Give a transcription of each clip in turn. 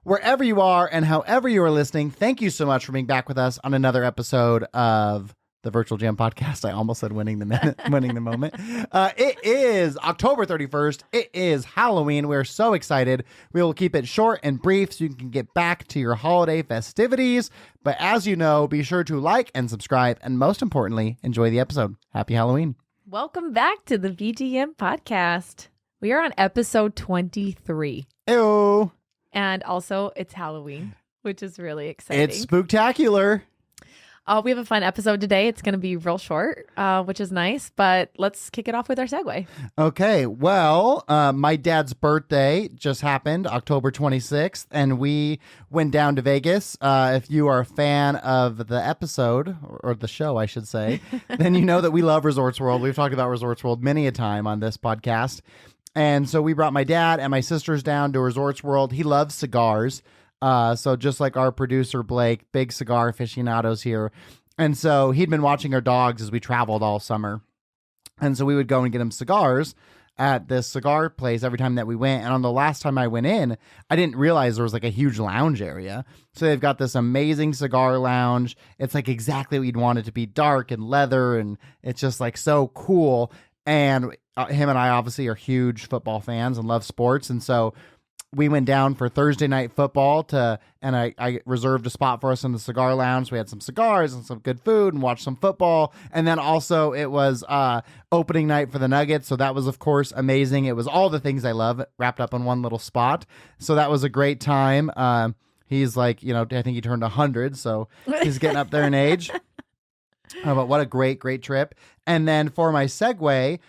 wherever you are and however you are listening, thank you so much for being back with us on another episode of the Virtual Gym Podcast. I almost said winning the minute, winning the moment. It is October 31st. It is Halloween. We're so excited. We will keep it short and brief so you can get back to your holiday festivities. But as you know, be sure to like and subscribe, and most importantly, enjoy the episode. Happy Halloween. Welcome back to the VGM Podcast. We are on episode 23. Ew. And also, it's Halloween, which is really exciting. It's spooktacular. We have a fun episode today. It's going to be real short, which is nice, but let's kick it off with our segue. Okay, well, my dad's birthday just happened, October 26th, and we went down to Vegas. If you are a fan of the episode, or the show, I should say, then you know that we love Resorts World. We've talked about Resorts World many a time on this podcast. And so we brought my dad and my sisters down to Resorts World. He loves cigars. So just like our producer, Blake, big cigar aficionados here. And so he'd been watching our dogs as we traveled all summer. And so we would go and get him cigars at this cigar place every time that we went. And on the last time I went in, I didn't realize there was like a huge lounge area. So they've got this amazing cigar lounge. It's like exactly what you'd want it to be, dark and leather. And it's just like so cool. And him and I obviously are huge football fans and love sports. And so we went down for Thursday night football and I reserved a spot for us in the cigar lounge. We had some cigars and some good food and watched some football. And then also it was opening night for the Nuggets. So that was, of course, amazing. It was all the things I love wrapped up in one little spot. So that was a great time. He's like, I think he turned 100. So he's getting up there in age. But what a great trip. And then for my segue,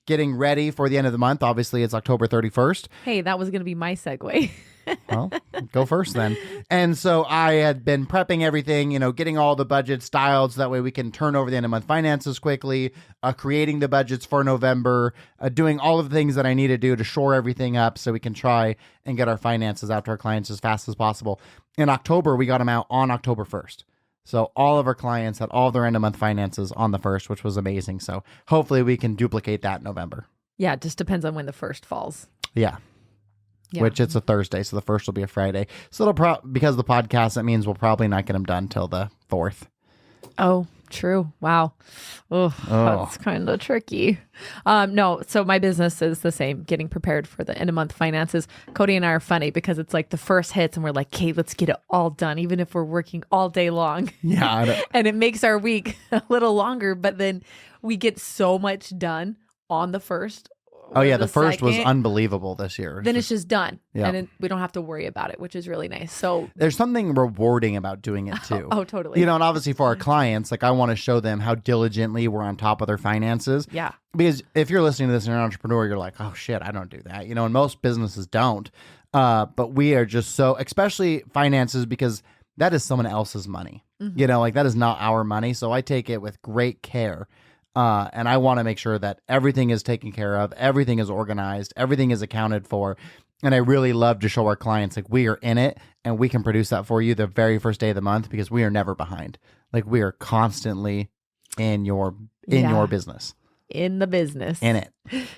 getting ready for the end of the month. Obviously, it's October 31st. Hey, that was going to be my segue. Well, go first then. And so I had been prepping everything, getting all the budgets dialed so that way we can turn over the end of month finances quickly, creating the budgets for November, doing all of the things that I need to do to shore everything up so we can try and get our finances out to our clients as fast as possible. In October, we got them out on October 1st. So all of our clients had all their end of month finances on the 1st, which was amazing. So hopefully we can duplicate that in November. Yeah, it just depends on when the 1st falls. Yeah. Which it's a Thursday, so the 1st will be a Friday. So it'll because of the podcast, that means we'll probably not get them done till the 4th. Oh, true. Wow. That's kind of tricky. No, so my business is the same, getting prepared for the end of month finances. Cody and I are funny because it's like the first hits and we're like, okay, let's get it all done, even if we're working all day long. Yeah. And it makes our week a little longer, but then we get so much done on the 1st. Oh, yeah. The 1st was unbelievable this year. Then it's just done. Yeah. And we don't have to worry about it, which is really nice. So there's something rewarding about doing it too. Oh, totally. And obviously for our clients, like I want to show them how diligently we're on top of their finances. Yeah. Because if you're listening to this and you're an entrepreneur, you're like, oh shit, I don't do that. And most businesses don't. But we are just so, especially finances, because that is someone else's money. Mm-hmm. Like that is not our money. So I take it with great care. And I want to make sure that everything is taken care of, everything is organized, everything is accounted for. And I really love to show our clients, like, we are in it and we can produce that for you the very first day of the month because we are never behind. Like, we are constantly in your business. In the business. In it.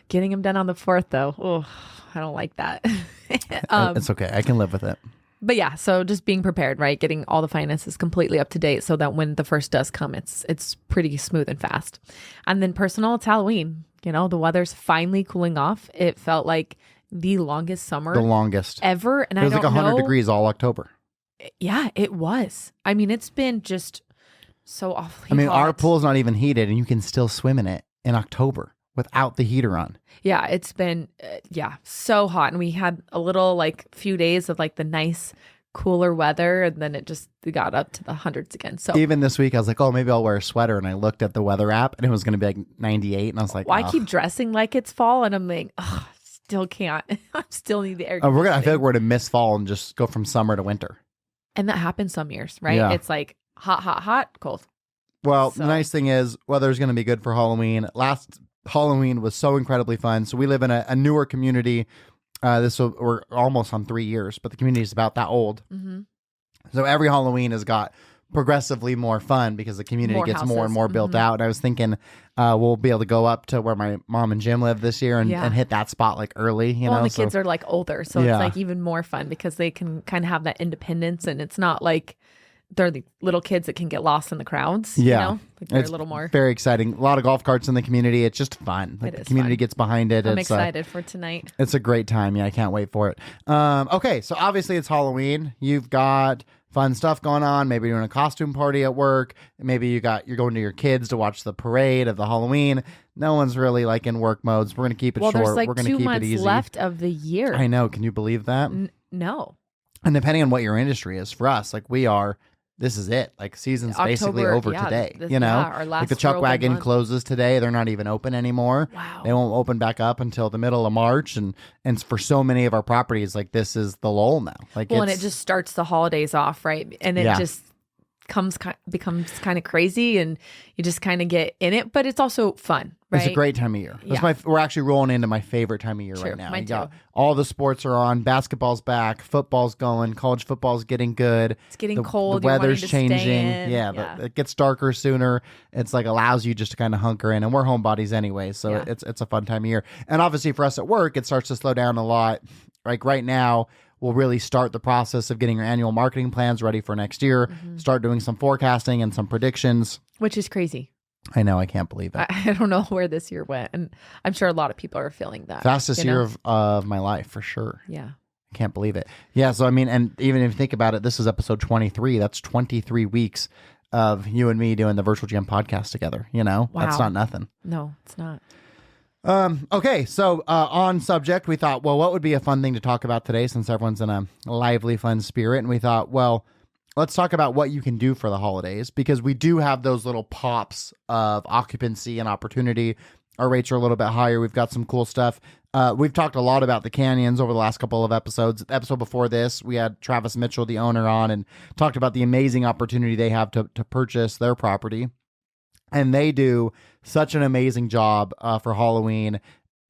Getting them done on the 4th, though. Oh, I don't like that. It's okay. I can live with it. But yeah, so just being prepared, right? Getting all the finances completely up to date so that when the 1st does come, it's pretty smooth and fast. And then personal, it's Halloween. The weather's finally cooling off. It felt like the longest summer. The longest. Ever. And it was like 100 degrees all October. Yeah, it was. I mean, it's been just so awfully hot. Our pool's not even heated and you can still swim in it in October without the heater on. Yeah, it's been, so hot. And we had a little few days of the nice cooler weather. And then it just got up to the hundreds again. So even this week, I was like, oh, maybe I'll wear a sweater. And I looked at the weather app and it was going to be like 98. And I was like, I keep dressing like it's fall. And I'm like, oh, still can't. I still need the air. I feel like we're going to miss fall and just go from summer to winter. And that happens some years, right? Yeah. It's like hot, cold. Well, the nice thing is weather's going to be good for Halloween. Last Halloween was so incredibly fun. So we live in a newer community. We're almost on 3 years, but the community is about that old. Mm-hmm. So every Halloween has got progressively more fun because the community More gets more and houses. more built out. And I was thinking we'll be able to go up to where my mom and Jim live this year and hit that spot like early, you know. And the kids are like older, so it's like even more fun because they can kind of have that independence, and it's not like they're the little kids that can get lost in the crowds. You know? Like they're it's a little more very exciting. A lot of golf carts in the community. It's just fun. Like the community gets behind it. I'm excited for tonight. It's a great time. Yeah, I can't wait for it. Okay, so obviously it's Halloween. You've got fun stuff going on. Maybe you're doing a costume party at work. Maybe you're going to your kids to watch the parade of the Halloween. No one's really like in work modes. We're gonna keep it short. There's like We're gonna 2 keep months it easy. left of the year. I know. Can you believe that? No. And depending on what your industry is, for us, like this is it. Like season's basically over today. You know, our last like the Chuck Wagon closes today. They're not even open anymore. Wow. They won't open back up until the middle of March. And for so many of our properties, like this is the lull now. Like and it just starts the holidays off, right? And it just becomes kind of crazy, and you just kind of get in it, but it's also fun, right? It's a great time of year. We're actually rolling into my favorite time of year right now. Mine too. All the sports are on. Basketball's back. Football's going. College football's getting good. It's getting cold. The weather's changing. Yeah. It gets darker sooner. It's like allows you just to kind of hunker in, and we're homebodies anyway, so it's a fun time of year. And obviously for us at work, it starts to slow down a lot. Like right now, we'll really start the process of getting your annual marketing plans ready for next year, start doing some forecasting and some predictions. Which is crazy. I know. I can't believe it. I don't know where this year went. And I'm sure a lot of people are feeling that. Fastest year of my life, for sure. Yeah. I can't believe it. Yeah. So, I mean, and even if you think about it, this is episode 23. That's 23 weeks of you and me doing the Virtual GM podcast together. You know, That's not nothing. No, it's not. Okay, so on subject, we thought, well, what would be a fun thing to talk about today since everyone's in a lively, fun spirit? And we thought, well, let's talk about what you can do for the holidays, because we do have those little pops of occupancy and opportunity. Our rates are a little bit higher. We've got some cool stuff. We've talked a lot about the canyons over the last couple of episodes. The episode before this, we had Travis Mitchell, the owner, on and talked about the amazing opportunity they have to purchase their property. And they do such an amazing job for Halloween.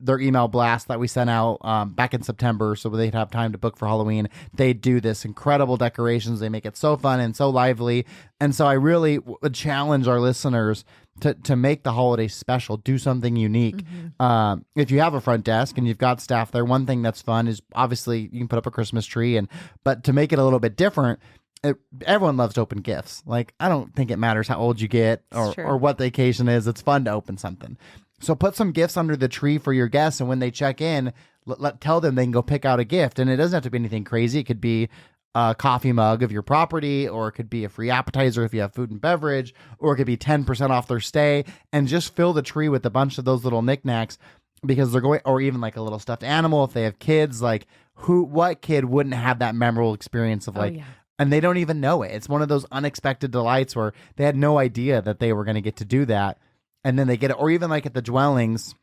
Their email blast that we sent out back in September so they'd have time to book for Halloween. They do this incredible decorations. They make it so fun and so lively. And so I really would challenge our listeners to make the holidays special, do something unique. If you have a front desk and you've got staff there, one thing that's fun is obviously you can put up a Christmas tree, but to make it a little bit different, everyone loves to open gifts. Like, I don't think it matters how old you get or what the occasion is. It's fun to open something. So put some gifts under the tree for your guests, and when they check in, tell them they can go pick out a gift. And it doesn't have to be anything crazy. It could be a coffee mug of your property, or it could be a free appetizer if you have food and beverage, or it could be 10% off their stay, and just fill the tree with a bunch of those little knickknacks, because they're going, or even like a little stuffed animal if they have kids. Like, what kid wouldn't have that memorable experience of and they don't even know it. It's one of those unexpected delights where they had no idea that they were going to get to do that. And then they get it. Or even like at the dwellings,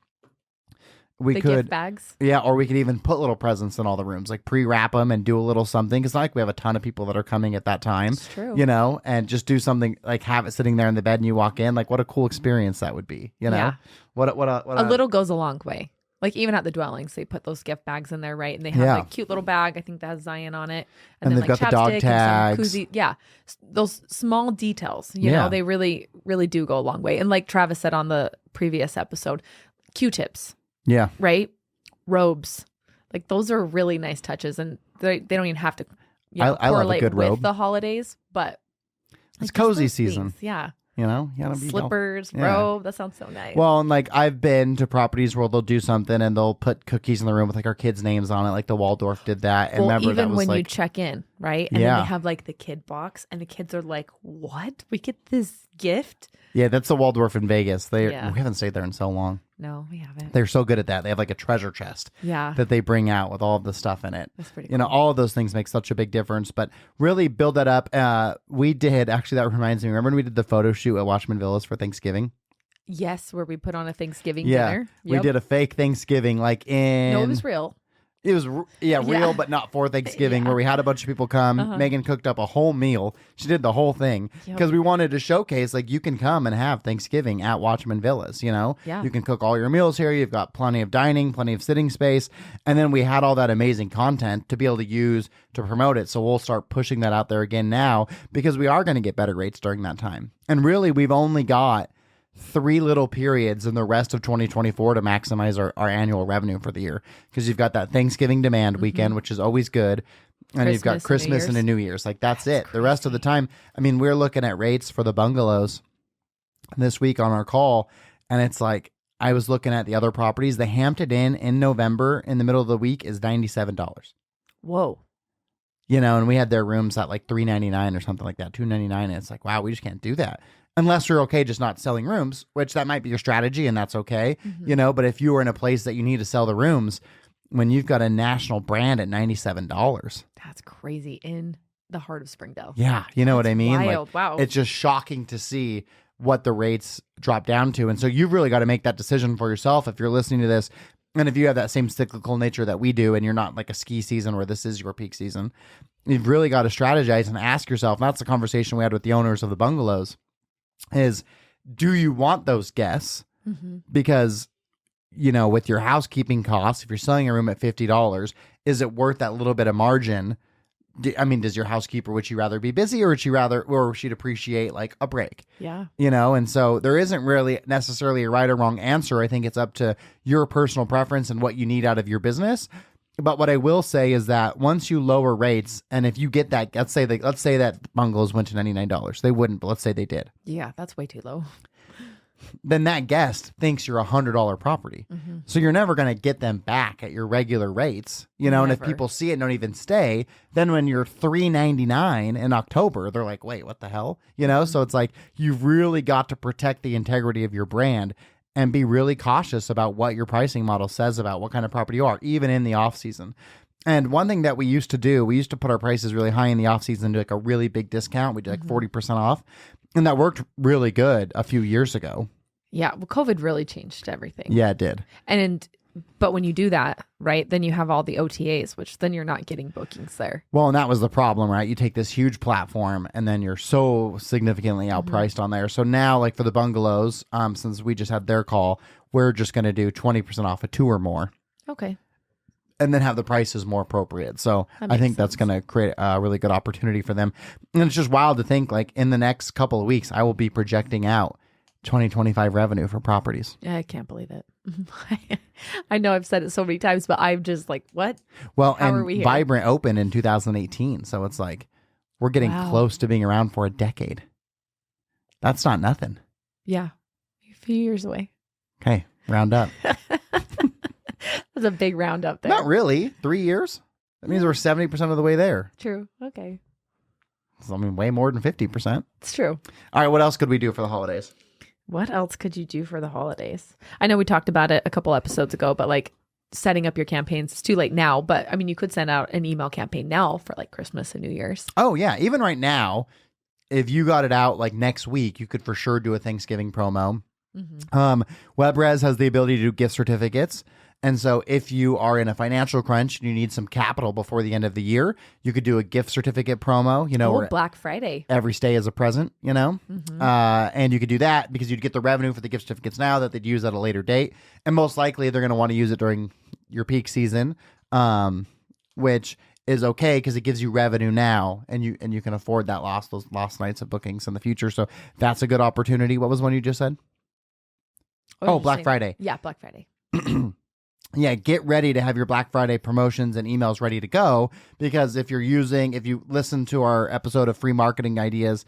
we could gift bags. Yeah. Or we could even put little presents in all the rooms, like pre-wrap them and do a little something. It's not like we have a ton of people that are coming at that time. It's true. You know, and just do something like have it sitting there in the bed and you walk in. Like, what a cool experience that would be. You know, a little goes a long way. Like even at the dwellings, they put those gift bags in there, right? And they have like a cute little bag. I think that has Zion on it. And then they've like got the dog tags. And some koozie. Yeah. Those small details, you know, they really, really do go a long way. And like Travis said on the previous episode, Q-tips. Yeah. Right? Robes. Like those are really nice touches. And they don't even have to I love a good with robe. the holidays, but it's cozy season. Things, yeah. You know, you gotta be slippers, robe. That sounds so nice. Well, and like I've been to properties where they'll do something and they'll put cookies in the room with like our kids' names on it, like the Waldorf did that. And remember, even that was when like, you check in, right? And then they have like the kid box, and the kids are like, "What? We get this gift?" Yeah, that's the Waldorf in Vegas. We haven't stayed there in so long. No, we haven't. They're so good at that. They have like a treasure chest that they bring out with all of the stuff in it. That's pretty cool. You know, all of those things make such a big difference, but really build that up. We did, actually, that reminds me, remember when we did the photo shoot at Watchman Villas for Thanksgiving? Yes, where we put on a Thanksgiving dinner. We did a fake Thanksgiving, like in... No, it was real. It was, real, but not for Thanksgiving, where we had a bunch of people come. Megan cooked up a whole meal. She did the whole thing because we wanted to showcase, like, you can come and have Thanksgiving at Watchman Villas, you know? Yeah. You can cook all your meals here. You've got plenty of dining, plenty of sitting space. And then we had all that amazing content to be able to use to promote it. So we'll start pushing that out there again now because we are going to get better rates during that time. And really, we've only got 3 little periods in the rest of 2024 to maximize our annual revenue for the year, because you've got that Thanksgiving demand weekend, which is always good, and you've got Christmas and a New Year's. Like, that's it. Crazy. The rest of the time, I mean, we're looking at rates for the bungalows this week on our call, and it's like, I was looking at the other properties. The Hampton Inn in November in the middle of the week is $97. Whoa. You know, and we had their rooms at like $399 or something like that, $299, and it's like, wow, we just can't do that. Unless you're okay just not selling rooms, which that might be your strategy, and that's okay, you know. But if you are in a place that you need to sell the rooms, when you've got a national brand at $97, that's crazy in the heart of Springdale. Yeah, you know what I mean? Wild. Like, wow. It's just shocking to see what the rates drop down to, and so you've really got to make that decision for yourself if you're listening to this, and if you have that same cyclical nature that we do, and you're not like a ski season where this is your peak season, you've really got to strategize and ask yourself. And that's the conversation we had with the owners of the bungalows. Is, do you want those guests? Because, you know, with your housekeeping costs, if you're selling a room at $50, is it worth that little bit of margin? I mean, does your housekeeper, would she rather be busy, or would she'd appreciate like a break? Yeah. You know, and so there isn't really necessarily a right or wrong answer. I think it's up to your personal preference and what you need out of your business. But what I will say is that once you lower rates, and if you get that, let's say that bungalows went to $99, they wouldn't, but let's say they did. Yeah, that's way too low. Then that guest thinks you're $100 property. So you're never going to get them back at your regular rates, you know, and if people see it and don't even stay, then when you're $399 in October, they're like, wait, what the hell? You know, so it's like, you've really got to protect the integrity of your brand and be really cautious about what your pricing model says about what kind of property you are, even in the off season. And one thing that we used to do, we used to put our prices really high in the off season, do like a really big discount. We did like 40% off. And that worked really good a few years ago. Yeah. Well, COVID really changed everything. Yeah, it did. But when you do that, right, then you have all the OTAs, which then you're not getting bookings there. Well, and that was the problem, right? You take this huge platform and then you're so significantly outpriced on there. So now, like for the bungalows, since we just had their call, we're just going to do 20% off a 2 or more. Okay. And then have the prices more appropriate. So I think that's going to create a really good opportunity for them. And it's just wild to think, like, in the next couple of weeks, I will be projecting out 2025 revenue for properties. Yeah, I can't believe it. I know I've said it so many times, but I'm just like, what? Well, How and are we here? Vibrant opened in 2018. So it's like, we're getting close to being around for a decade. That's not nothing. Yeah. A few years away. Okay, round up. That's a big round up there. Not really. 3 years? That means we're 70% of the way there. True. Okay. So, I mean, way more than 50%. It's true. All right, what else could we do for the holidays? What else could you do for the holidays? I know we talked about it a couple episodes ago, but like setting up your campaigns, it's too late now. But I mean, you could send out an email campaign now for like Christmas and New Year's. Oh, yeah. Even right now, if you got it out like next week, you could for sure do a Thanksgiving promo. WebRes has the ability to do gift certificates. And so if you are in a financial crunch and you need some capital before the end of the year, you could do a gift certificate promo, you know, Black Friday. Every stay is a present, you know, and you could do that because you'd get the revenue for the gift certificates now that they'd use at a later date. And most likely they're going to want to use it during your peak season, which is okay because it gives you revenue now and you can afford those lost nights of bookings in the future. So that's a good opportunity. What was one you just said? Black Friday. Yeah, Black Friday. Yeah, get ready to have your Black Friday promotions and emails ready to go, because if you listen to our episode of Free Marketing Ideas,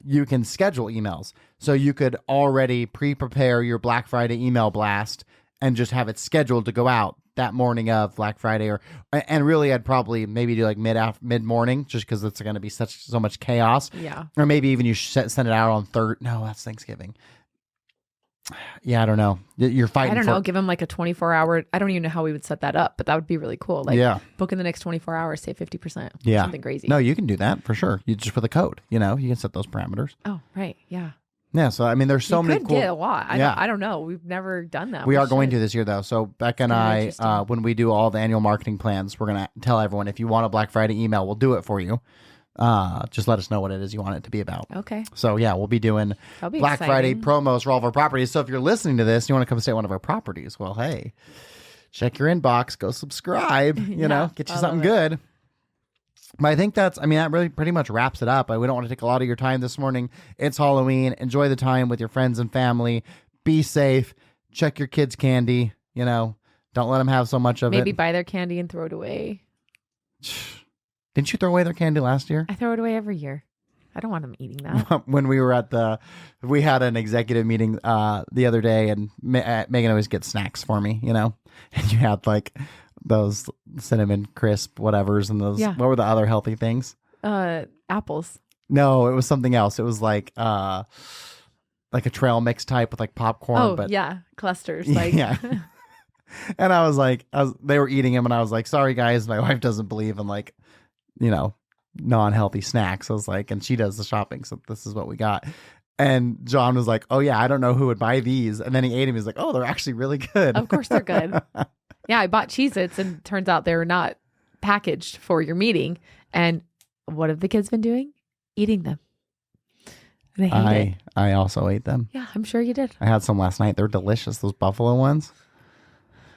you can schedule emails. So you could already pre-prepare your Black Friday email blast and just have it scheduled to go out that morning of Black Friday, and really I'd probably maybe do like mid-morning just because it's going to be so much chaos. Yeah. Or maybe even you send it out on that's Thanksgiving. Yeah, I don't know. You're fighting. I don't know. Give them like a 24-hour. I don't even know how we would set that up, but that would be really cool. Like, book in the next 24 hours, save 50%. Yeah, something crazy. No, you can do that for sure. You just for the code. You know, you can set those parameters. Oh, right. Yeah. Yeah, so I mean, there's so you many could cool. get a lot. Yeah. I don't know. We've never done that. We are going should. to this year though. So Becca and kinda I, interesting. when we do all the annual marketing plans, we're gonna tell everyone if you want a Black Friday email, we'll do it for you. Just let us know what it is you want it to be about. Okay. So yeah, we'll be doing That'll be Black Friday exciting. promos for all of our properties. So if you're listening to this, and you want to come stay at one of our properties, well, hey, check your inbox, go subscribe. You know, get you I something love good. But I think that really pretty much wraps it up. We don't want to take a lot of your time this morning. It's Halloween. Enjoy the time with your friends and family. Be safe. Check your kids' candy. You know, don't let them have so much of Maybe it. buy their candy and throw it away. Didn't you throw away their candy last year? I throw it away every year. I don't want them eating that. When we were we had an executive meeting the other day, and Megan always gets snacks for me, you know, and you had like those cinnamon crisp whatevers and those, what were the other healthy things? Apples. No, it was something else. It was like a trail mix type with like popcorn. Oh, but yeah. Clusters. Like, yeah. And I was like, they were eating them, and I was like, sorry guys, my wife doesn't believe in like, you know, non-healthy snacks. I was like, and she does the shopping, so this is what we got. And John was like, oh yeah, I don't know who would buy these. And then he ate them. He's like, oh, they're actually really good. Of course they're good. Yeah, I bought Cheez-Its, and turns out they're not packaged for your meeting. And what have the kids been doing? Eating them. They hate it. I also ate them. Yeah, I'm sure you did. I had some last night. They're delicious, those buffalo ones.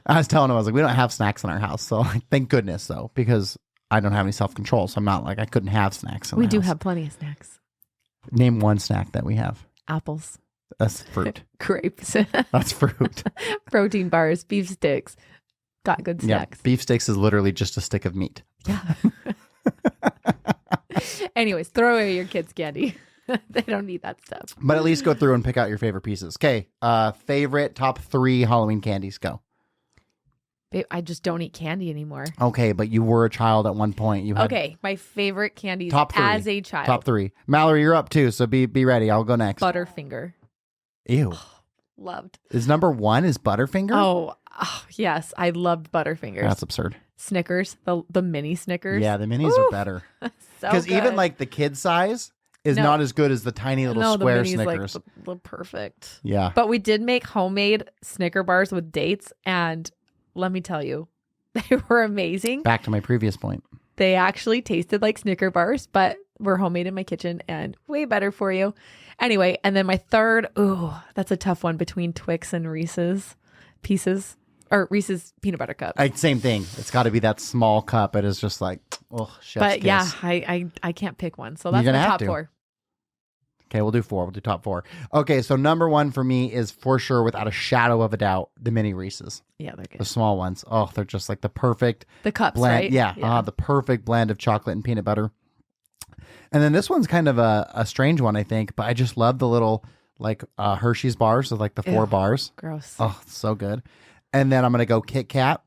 I was telling him, I was like, we don't have snacks in our house. So thank goodness though, because I don't have any self-control. So I'm not like, I couldn't have snacks in We the do house. have plenty of snacks. Name one snack that we have. Apples, That's fruit. grapes, That's fruit. protein bars, beef sticks. Got good snacks. Yeah, beef sticks is literally just a stick of meat. Yeah. Anyways, throw away your kids' candy. They don't need that stuff. But at least go through and pick out your favorite pieces. Okay, favorite top 3 Halloween candies, go. Babe, I just don't eat candy anymore. Okay, but you were a child at one point. You had Okay, my favorite candies top 3. as a child. Top 3. Mallory, you're up too, so be ready. I'll go next. Butterfinger. Ew. Loved. Is number 1 is Butterfinger? Oh, yes. I loved Butterfingers. That's absurd. Snickers, the mini Snickers. Yeah, the minis are better. Because even like the kid size is not as good as the tiny little square the minis, Snickers. Like the perfect. Yeah. But we did make homemade Snicker bars with dates, and let me tell you, they were amazing. Back to my previous point. They actually tasted like Snicker bars, but were homemade in my kitchen and way better for you. Anyway, and then my third, that's a tough one between Twix and Reese's Pieces, or Reese's peanut butter cup. Same thing. It's got to be that small cup. It is just like, chef's But kiss. yeah, I can't pick one. So that's You're my gonna have top to. 4. Okay, we'll do 4. We'll do top 4. Okay, so number 1 for me is for sure, without a shadow of a doubt, the mini Reese's. Yeah, they're The good. small ones. Oh, they're just like the perfect The cups, blend. right? Yeah, the perfect blend of chocolate and peanut butter. And then this one's kind of a strange one, I think, but I just love the little like Hershey's bars with like the 4 Ew. bars. Gross. Oh, so good. And then I'm going to go Kit Kat.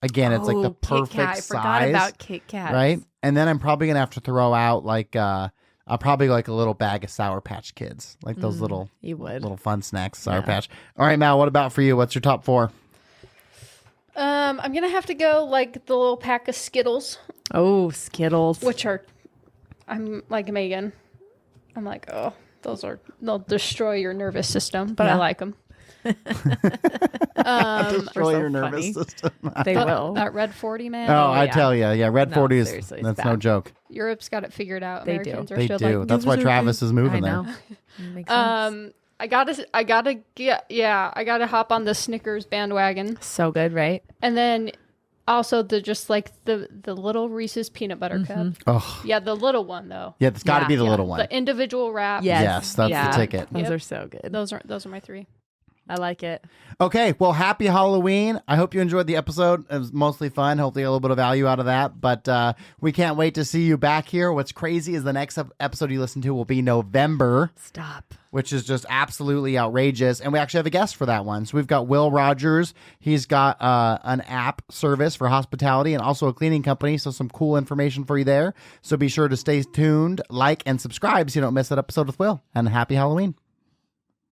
Again, it's like the Kit Kat. perfect I size. forgot about Kit Kats. Right? And then I'm probably going to have to throw out like I'll probably like a little bag of Sour Patch Kids, like those little fun snacks, Sour Patch. All right, Mal, what about for you? What's your top 4? I'm gonna have to go like the little pack of Skittles, Oh, Skittles. which are, I'm like Megan. I'm like, oh, they'll destroy your nervous system, but I Yeah. like them. Destroy so your nervous funny. system. They will. That Red 40, man. Oh, I yeah. tell you, yeah, Red No, 40 is seriously, it's that's no bad. joke. Europe's got it figured out. They do. Americans are They still do. like, That's why "Those are Travis good." is moving I there. know. Makes sense. I gotta hop on the Snickers bandwagon, So good, right? and then also the little Reese's peanut butter cup. Oh, Yeah, the little one though. yeah, it's got to Yeah, be the Yeah, little one. The individual wrap. Yes, that's the ticket. Those Yep. are so good. Those are my 3. I like it. Okay, well, happy Halloween. I hope you enjoyed the episode. It was mostly fun. Hopefully, a little bit of value out of that. But we can't wait to see you back here. What's crazy is the next episode you listen to will be November, Stop. which is just absolutely outrageous. And we actually have a guest for that one. So we've got Will Rogers. He's got an app service for hospitality and also a cleaning company. So some cool information for you there. So be sure to stay tuned, like, and subscribe so you don't miss that episode with Will. And happy Halloween.